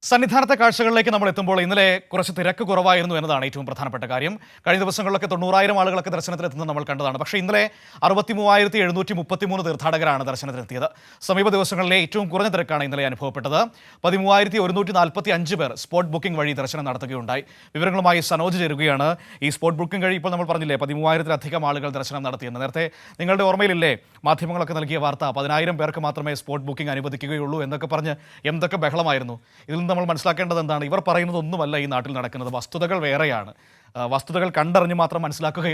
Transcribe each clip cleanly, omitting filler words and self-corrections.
സന്നിധാനത്തെ കാഴ്ചകളിലേക്ക് നമ്മൾ എത്തുമ്പോൾ ഇന്നലെ കുറച്ച് തിരക്ക് കുറവായിരുന്നു എന്നതാണ് ഏറ്റവും പ്രധാനപ്പെട്ട കാര്യം. കഴിഞ്ഞ ദിവസങ്ങളിലൊക്കെ 90,000 ആളുകളൊക്കെ ദർശനത്തിനെത്തുന്നത് നമ്മൾ കണ്ടതാണ്. പക്ഷേ ഇന്നലെ 63,733 തീർത്ഥാടകരാണ് ദർശനത്തിനെത്തിയത്. സമീപ ദിവസങ്ങളിലെ ഏറ്റവും കുറഞ്ഞ തിരക്കാണ് ഇന്നലെ അനുഭവപ്പെട്ടത്. 13,145 പേർ സ്പോട്ട് ബുക്കിംഗ് വഴി ദർശനം നടത്തുകയുണ്ടായി. വിവരങ്ങളുമായി സനോജ് ചേരുകയാണ്. ഈ സ്പോട്ട് ബുക്കിംഗ് വഴി ഇപ്പോൾ നമ്മൾ പറഞ്ഞില്ലേ 13,000-ലധികം ആളുകൾ ദർശനം നടത്തിയെന്ന്. നേരത്തെ നിങ്ങളുടെ ഓർമ്മയിലില്ലേ മാധ്യമങ്ങളൊക്കെ നൽകിയ വാർത്ത 10,000 പേർക്ക് മാത്രമേ സ്പോട്ട് ബുക്കിംഗ് അനുവദിക്കുകയുള്ളൂ എന്നൊക്കെ പറഞ്ഞ് എന്തൊക്കെ ബഹളമായിരുന്നു. ഇതിൽ നിന്ന് നമ്മൾ മനസ്സിലാക്കേണ്ടത് എന്താണ്? ഇവർ പറയുന്നതൊന്നുമല്ല ഈ നാട്ടിൽ നടക്കുന്നത്. വസ്തുതകൾ വേറെയാണ്. വസ്തുതകൾ കണ്ടറിഞ്ഞ് മാത്രം മനസ്സിലാക്കുക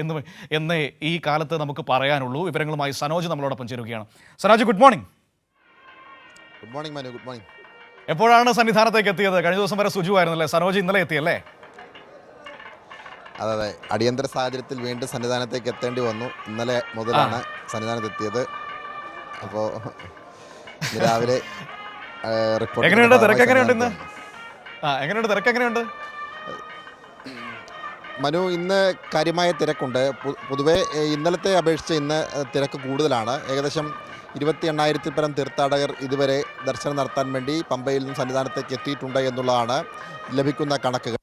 എന്നേ ഈ കാലത്ത് നമുക്ക് പറയാനുള്ളൂ. വിവരങ്ങളുമായി സനോജ് നമ്മളോടൊപ്പം ചേരുകയാണ്. Sanoj, good morning. Good morning Manu. Good morning. എപ്പോഴാണ് സന്നിധാനത്തേക്ക് എത്തിയത്? കഴിഞ്ഞ ദിവസം വരെ സുജു ആയിരുന്നല്ലേ? സനോജ് ഇന്നലെ എത്തിയല്ലേ? അതെ, അടിയന്തര സാഹചര്യത്തിൽ വീണ്ടും സന്നിധാനത്തേക്ക് എത്തേണ്ടി വന്നു. ഇന്നലെ മുതലാണ് സന്നിധാനത്ത് എത്തിയത്. അപ്പോൾ രാവിലെ എങ്ങനെയുണ്ട് തിരക്ക്? എങ്ങനെയുണ്ട് ഇന്ന്? എങ്ങനെയുണ്ട് തിരക്ക്? എങ്ങനെയുണ്ട് മനു? ഇന്ന് കാര്യമായ തിരക്കുണ്ട്. പൊതുവെ ഇന്നലത്തെ അപേക്ഷിച്ച് ഇന്ന് തിരക്ക് കൂടുതലാണ്. ഏകദേശം 28,000 പരം തീർത്ഥാടകർ ഇതുവരെ ദർശനം നടത്താൻ വേണ്ടി പമ്പയിൽ നിന്നും സന്നിധാനത്തേക്ക് എത്തിയിട്ടുണ്ട് എന്നുള്ളതാണ് ലഭിക്കുന്ന കണക്കുകൾ.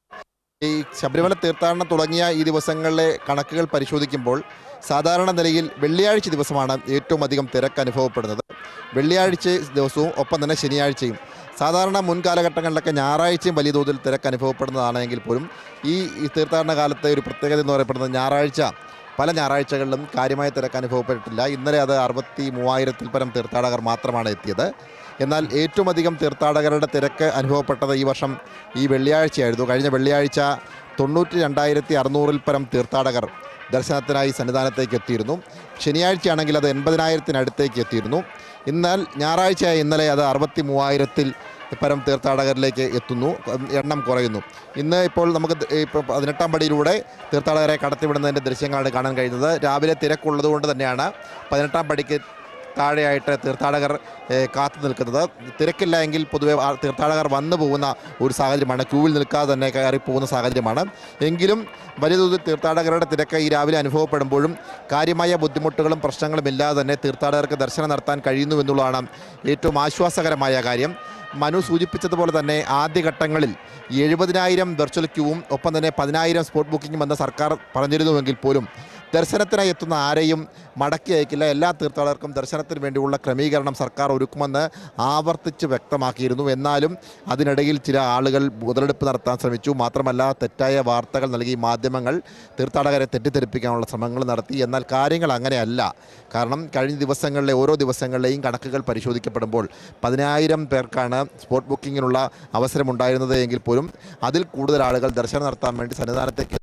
ഈ ശബരിമല തീർത്ഥാടനം തുടങ്ങിയ ഈ ദിവസങ്ങളിലെ കണക്കുകൾ പരിശോധിക്കുമ്പോൾ സാധാരണ നിലയിൽ വെള്ളിയാഴ്ച ദിവസമാണ് ഏറ്റവും അധികം തിരക്ക് അനുഭവപ്പെടുന്നത്. വെള്ളിയാഴ്ച ദിവസവും ഒപ്പം തന്നെ ശനിയാഴ്ചയും. സാധാരണ മുൻകാലഘട്ടങ്ങളിലൊക്കെ ഞായറാഴ്ചയും വലിയ തോതിൽ തിരക്ക് അനുഭവപ്പെടുന്നതാണ്. എങ്കിൽ പോലും ഈ തീർത്ഥാടന കാലത്തെ ഒരു പ്രത്യേകത എന്ന് പറയപ്പെടുന്നത് ഞായറാഴ്ച പല ഞായറാഴ്ചകളിലും കാര്യമായ തിരക്ക് അനുഭവപ്പെട്ടിട്ടില്ല. ഇന്നലെ അത് 63,000 പരം തീർത്ഥാടകർ മാത്രമാണ് എത്തിയത്. എന്നാൽ ഏറ്റവും അധികം തീർത്ഥാടകരുടെ തിരക്ക് അനുഭവപ്പെട്ടത് ഈ വർഷം ഈ വെള്ളിയാഴ്ചയായിരുന്നു. കഴിഞ്ഞ വെള്ളിയാഴ്ച 92,600 പരം തീർത്ഥാടകർ ദർശനത്തിനായി സന്നിധാനത്തേക്ക് എത്തിയിരുന്നു. ശനിയാഴ്ചയാണെങ്കിൽ അത് 80,000-അടുത്തേക്ക് എത്തിയിരുന്നു. എന്നാൽ ഞായറാഴ്ചയായ ഇന്നലെ അത് 63,000 പരം തീർത്ഥാടകരിലേക്ക് എത്തുന്നു. എണ്ണം കുറയുന്നു. ഇന്ന് ഇപ്പോൾ നമുക്ക് ഇപ്പോൾ 18-ാം പടിയിലൂടെ തീർത്ഥാടകരെ കടത്തിവിടുന്നതിൻ്റെ ദൃശ്യങ്ങളാണ് കാണാൻ കഴിയുന്നത്. രാവിലെ തിരക്കുള്ളതുകൊണ്ട് തന്നെയാണ് 18-ാം പടിക്ക് താഴെയായിട്ട് തീർത്ഥാടകർ കാത്തു നിൽക്കുന്നത്. തിരക്കില്ല എങ്കിൽ പൊതുവെ തീർത്ഥാടകർ വന്നു പോകുന്ന ഒരു സാഹചര്യമാണ്. ക്യൂവിൽ നിൽക്കാതെ തന്നെ കയറി പോകുന്ന സാഹചര്യമാണ്. എങ്കിലും വലിയ തോതിൽ തീർത്ഥാടകരുടെ തിരക്ക് ഈ രാവിലെ അനുഭവപ്പെടുമ്പോഴും കാര്യമായ ബുദ്ധിമുട്ടുകളും പ്രശ്നങ്ങളും ഇല്ലാതെ തന്നെ തീർത്ഥാടകർക്ക് ദർശനം നടത്താൻ കഴിയുന്നു എന്നുള്ളതാണ് ഏറ്റവും ആശ്വാസകരമായ കാര്യം. മനു സൂചിപ്പിച്ചതുപോലെ തന്നെ ആദ്യഘട്ടങ്ങളിൽ 70,000 വെർച്വൽ ക്യൂവും ഒപ്പം തന്നെ 10,000 സ്പോട്ട് ബുക്കിങ്ങും എന്ന സർക്കാർ പറഞ്ഞിരുന്നുവെങ്കിൽ പോലും ദർശനത്തിനായി എത്തുന്ന ആരെയും മടക്കി അയക്കില്ല. എല്ലാ തീർത്ഥാടകർക്കും ദർശനത്തിന് വേണ്ടിയുള്ള ക്രമീകരണം സർക്കാർ ഒരുക്കുമെന്ന് ആവർത്തിച്ച് വ്യക്തമാക്കിയിരുന്നു. എന്നാലും അതിനിടയിൽ ചില ആളുകൾ മുതലെടുപ്പ് നടത്താൻ ശ്രമിച്ചു. മാത്രമല്ല തെറ്റായ വാർത്തകൾ നൽകി മാധ്യമങ്ങൾ തീർത്ഥാടകരെ തെറ്റിദ്ധരിപ്പിക്കാനുള്ള ശ്രമങ്ങൾ നടത്തി. എന്നാൽ കാര്യങ്ങൾ അങ്ങനെയല്ല. കാരണം കഴിഞ്ഞ ദിവസങ്ങളിലെ ഓരോ ദിവസങ്ങളിലെയും കണക്കുകൾ പരിശോധിക്കപ്പെടുമ്പോൾ 10,000 പേർക്കാണ് സ്പോട്ട് ബുക്കിങ്ങിനുള്ള അവസരമുണ്ടായിരുന്നത് എങ്കിൽ പോലും അതിൽ കൂടുതൽ ആളുകൾ ദർശനം നടത്താൻ വേണ്ടി സന്നിധാനത്തേക്ക്.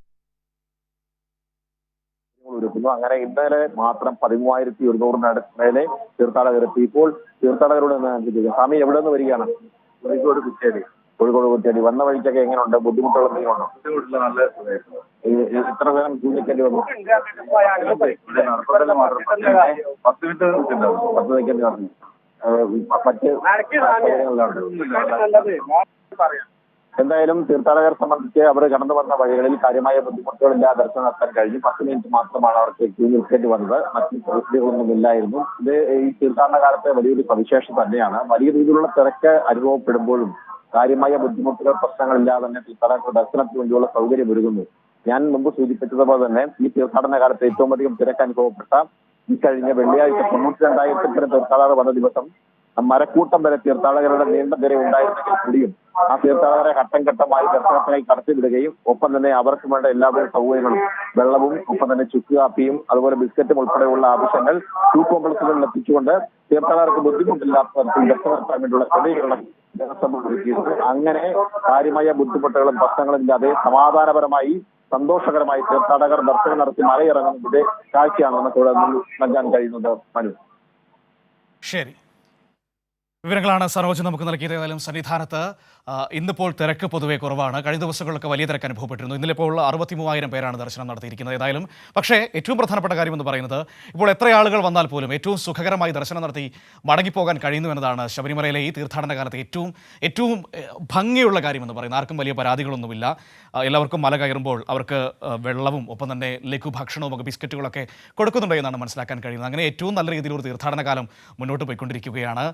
അങ്ങനെ ഇന്നലെ മാത്രം 13,100 തീർത്ഥാടകർ എത്തി. ഇപ്പോൾ തീർത്ഥാടകരോട് സ്വാമി എവിടെ നിന്ന് വരികയാണ്? കോഴിക്കോട് കുറ്റ്യാടി. വന്ന വഴിക്കൊക്കെ എങ്ങനെയുണ്ട്? ബുദ്ധിമുട്ടുകൾ എന്തെങ്കിലും ഉണ്ടോ? എത്ര നേരം ക്യൂ നിൽക്കേണ്ടി വന്നു? 10 മിനിറ്റ് നിൽക്കേണ്ടി വന്നു. മറ്റ് എന്തായാലും തീർത്ഥാടകരെ സംബന്ധിച്ച് അവർ കടന്നു വന്ന വഴികളിൽ കാര്യമായ ബുദ്ധിമുട്ടുകളില്ലാതെ ദർശനം നടത്താൻ കഴിഞ്ഞു. 10 മിനിറ്റ് മാത്രമാണ് അവർക്ക് ക്യൂ നിൽക്കേണ്ടി വന്നത്. മറ്റു പ്രശ്നങ്ങളൊന്നും ഇല്ലായിരുന്നു. ഇത് ഈ തീർത്ഥാടന കാലത്തെ വലിയൊരു സവിശേഷത തന്നെയാണ്. വലിയ രീതിയിലുള്ള തിരക്ക് അനുഭവപ്പെടുമ്പോഴും കാര്യമായ ബുദ്ധിമുട്ടുകൾ പ്രശ്നങ്ങളില്ലാതെ തന്നെ തീർത്ഥാടകർക്ക് ദർശനത്തിന് വേണ്ടിയുള്ള സൗകര്യം ഒരുങ്ങുന്നു. ഞാൻ മുമ്പ് സൂചിപ്പിച്ചതുപോലെ തന്നെ ഈ തീർത്ഥാടന കാലത്ത് ഏറ്റവും അധികം തിരക്ക് അനുഭവപ്പെട്ട ഈ കഴിഞ്ഞ വെള്ളിയാഴ്ച 92,000 തീർത്ഥാടകർ വന്ന ദിവസം മരക്കൂട്ടം വരെ തീർത്ഥാടകരുടെ നീണ്ട നിര ഉണ്ടായിരുന്നെങ്കിൽ കൂടിയും ആ തീർത്ഥാടകരെ ഘട്ടം ഘട്ടമായി ദർശനത്തിനായി കടത്തിവിടുകയും ഒപ്പം തന്നെ അവർക്ക് വേണ്ട എല്ലാവിധ സൗകര്യങ്ങളും വെള്ളവും ഒപ്പം തന്നെ ചുക്ക് കാപ്പിയും അതുപോലെ ബിസ്ക്കറ്റും ഉൾപ്പെടെയുള്ള ആവശ്യങ്ങൾ ക്യൂ കോംപ്ലക്സുകളിൽ എത്തിച്ചുകൊണ്ട് തീർത്ഥാടകർക്ക് ബുദ്ധിമുട്ടില്ലാത്ത തരത്തിൽ ദർശനം നടത്താൻ വേണ്ടിയുള്ള ക്രമീകരണം ദേവസ്വം ഒരുക്കിയിരുന്നു. അങ്ങനെ കാര്യമായ ബുദ്ധിമുട്ടുകളും പ്രശ്നങ്ങളും ഇല്ലാതെ സമാധാനപരമായി സന്തോഷകരമായി തീർത്ഥാടകർ ദർശനം നടത്തി മലയിറങ്ങുന്നതിന്റെ കാഴ്ചയാണ് നമുക്ക് നൽകാൻ കഴിയുന്നത്. മനു, ശരി. വിവരങ്ങളാണ് സനോജ് നമുക്ക് നൽകിയത്. ഏതായാലും സന്നിധാനത്ത് ഇന്നിപ്പോൾ തിരക്ക് പൊതുവെ കുറവാണ്. കഴിഞ്ഞ ദിവസങ്ങളിലൊക്കെ വലിയ തിരക്ക് അനുഭവപ്പെട്ടിരുന്നു. ഇന്നിപ്പോൾ 63,000 പേരാണ് ദർശനം നടത്തിയിരിക്കുന്നത്. ഏതായാലും പക്ഷേ ഏറ്റവും പ്രധാനപ്പെട്ട കാര്യം എന്ന് പറയുന്നത് ഇപ്പോൾ എത്ര ആളുകൾ വന്നാൽ പോലും ഏറ്റവും സുഖകരമായി ദർശനം നടത്തി മടങ്ങിപ്പോകാൻ കഴിയുന്നു എന്നതാണ് ശബരിമലയിലെ ഈ തീർത്ഥാടന കാലത്ത് ഏറ്റവും ഭംഗിയുള്ള കാര്യമെന്ന് പറയുന്നത്. ആർക്കും വലിയ പരാതികളൊന്നുമില്ല. എല്ലാവർക്കും മല കയറുമ്പോൾ അവർക്ക് വെള്ളവും ഒപ്പം തന്നെ ലഘുഭക്ഷണവും ഒക്കെ ബിസ്ക്കറ്റുകളൊക്കെ കൊടുക്കുന്നുണ്ട് എന്നാണ് മനസ്സിലാക്കാൻ കഴിയുന്നത്. അങ്ങനെ ഏറ്റവും നല്ല രീതിയിൽ ഒരു തീർത്ഥാടന കാലം മുന്നോട്ട് പോയിക്കൊണ്ടിരിക്കുകയാണ്.